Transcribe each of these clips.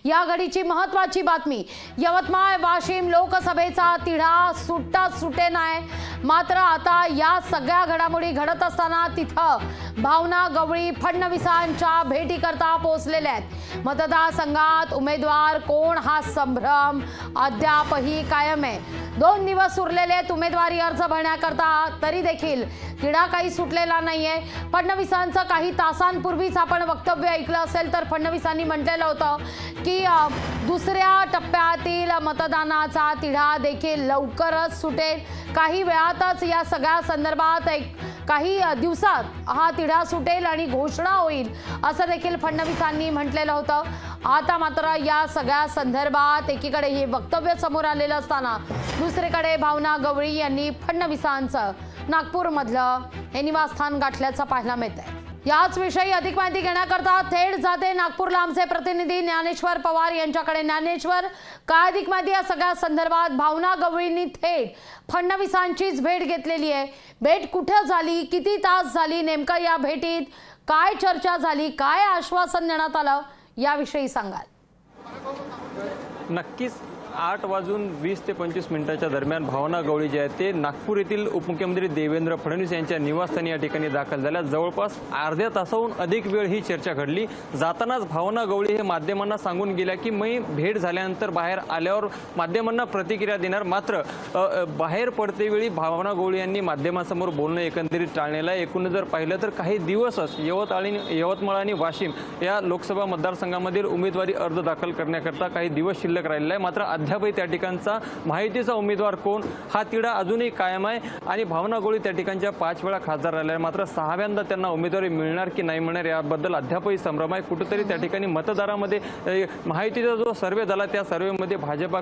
या घडीची महत्त्वाची बातमी। यवतमाळ वाशिम लोकसभेचा तिढा सुट्टा सुटे नाही, मात्र आता या सगळ्या घडामोडी घडत असताना तिथं भावना गवळी फडणवीसांच्या भेटी करता पोहोचलेल्या आहेत। मतदारसंघात उमेदवार कोण हा संभ्रम अद्यापही कायम आहे। 2 दिवस उरलेले उमेदवारी अर्ज भरण्याकरता तरी देखील तिढा काही सुटलेला नाहीये। फडणवीसांचं काही तासांपूर्वीच आपण वक्तव्य ऐकलं असेल तर फडणवीसांनी म्हटलेलं होतं की दुसऱ्या टप्प्यातील मतदानाचा तिढा देखील लवकरच सुटेल, काही वेळातच या सगळ्या संदर्भात काही दिवसात हा तिढा सुटेल आणि घोषणा होईल असं देखील फडणवीसांनी म्हटलेलं होतं। आता मात्र या सगळ्या संदर्भात एकीकडे हे वक्तव्य समोर आलेलं असताना दुसरीकडे भावना गवळी यांनी फडणवीसांचं नागपूरमधलं हे निवासस्थान गाठल्याचं पाहायला मिळतंय। याच विषयी अधिक माहिती घेण्याकरता थेट जाते नागपूरला आमचे प्रतिनिधी ज्ञानेश्वर पवार यांच्याकडे। ज्ञानेश्वर, काय अधिक माहिती या सगळ्या संदर्भात? भावना गवळींनी थेट फडणवीसांचीच भेट घेतलेली आहे। भेट कुठे झाली, किती तास झाली, नेमका या भेटीत काय चर्चा झाली, काय आश्वासन देण्यात आलं याविषयी सांगाल? नक्कीच 8:20 ते 25 दरम्यान भावना गवळी जे आहेत ते नागपूर येथील उपमुख्यमंत्री देवेंद्र फडणवीस यांच्या निवासस्थानी या ठिकाणी दाखल झाल्या। जवळपास अर्ध्या तासाहून अधिक वेळ ही चर्चा घडली। जातानाच भावना गवळी हे माध्यमांना सांगून गेल्या की मी भेट झाल्यानंतर बाहेर आल्यावर माध्यमांना प्रतिक्रिया देणार। मात्र बाहेर पडतेवेळी भावना गवळी यांनी माध्यमांसमोर बोलणं एकंदरीत टाळलेलं आहे। एकूण जर पाहिलं तर काही दिवसच यवतमाळ आणि वाशिम या लोकसभा मतदारसंघामधील उमेदवारी अर्ज दाखल करण्याकरता काही दिवस शिल्लक राहिलेला आहे। मात्र अद्यापही त्या ठिकाणचा माहितीचा उमेदवार कोण हा तिढा अजूनही कायम आहे आणि भावना गवळी त्या ठिकाणच्या 5 वेळा खासदार राहिल्या आहे। मात्र 6व्यांदा त्यांना उमेदवारी मिळणार की नाही मिळणार याबद्दल अद्यापही संभ्रम आहे। कुठेतरी त्या ठिकाणी मतदारामध्ये माहितीचा जो सर्वे झाला त्या सर्वेमध्ये भाजपा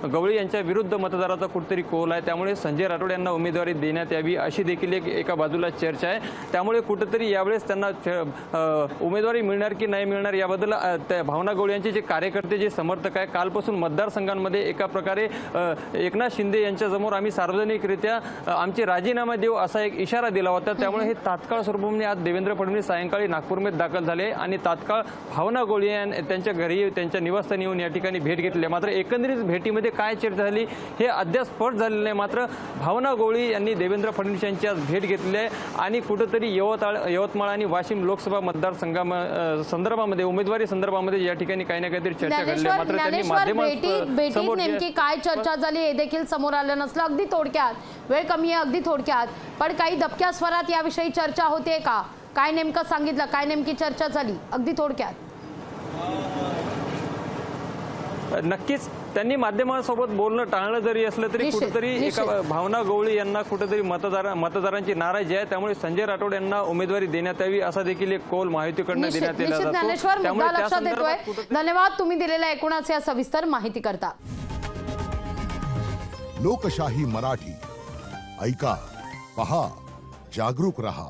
गवळी यांच्या विरुद्ध मतदाराचा कुठेतरी कोल आहे। त्यामुळे संजय राठोड यांना उमेदवारी देण्यात यावी अशी देखील एका बाजूला चर्चा आहे। त्यामुळे कुठेतरी यावेळेस त्यांना उमेदवारी मिळणार की नाही मिळणार याबद्दल भावना गवळी यांचे जे कार्यकर्ते जे समर्थक आहे कालपासून मतदारसंघांमध्ये एका प्रकारे एकनाथ शिंदे यांच्यासमोर आम्ही सार्वजनिकरित्या आमचे राजीनामा देऊ असा एक इशारा दिला होता। त्यामुळे हे तात्काळ स्वरूपाने आज देवेंद्र फडणवीस सायंकाळी नागपूरमध्ये दाखल झाले आणि तात्काळ भावना गवळी त्यांच्या घरी त्यांच्या निवासस्थानी येऊन या ठिकाणी भेट घेतली। मात्र एकंदरीत भेटीमध्ये काय चर्चा झाली हे अद्याप स्पष्ट झालेलं नाही। मात्र भावना गवळी यांनी देवेंद्र फडणवीस यांची आज भेट घेतली आहे आणि कुठेतरी यवतमाळ आणि वाशिम लोकसभा मतदारसंघामध्ये उमेदवारी संदर्भामध्ये या ठिकाणी काही ना काहीतरी चर्चा घडली। मात्र त्यांनी भेटीत नेमकी काय चर्चा झाली हे देखील समोर आलं नसलं। अगदी थोडक्यात, वेळ कमी आहे, अगदी थोडक्यात, पण काही दबक्या स्वरात याविषयी चर्चा होते का? काय नेमकं सांगितलं, काय नेमकी चर्चा झाली अगदी थोडक्यात? नक्कीच त्यांनी माध्यमांसोबत बोलणं टाळलं जरी असलं तरी कुठेतरी एका भावना गवळी यांना कुठेतरी मतदारांची नाराजी आहे। त्यामुळे संजय राठोड यांना उमेदवारी देण्यात यावी असा देखील एक कौल महायुतीकडून देण्यात येला जातो। त्यामुळे लक्षात येतोय। धन्यवाद तुम्ही दिलेल्या एकूणच या सविस्तर माहिती करता। लोकशाही मराठी ऐका, पहा, जागरूक रहा।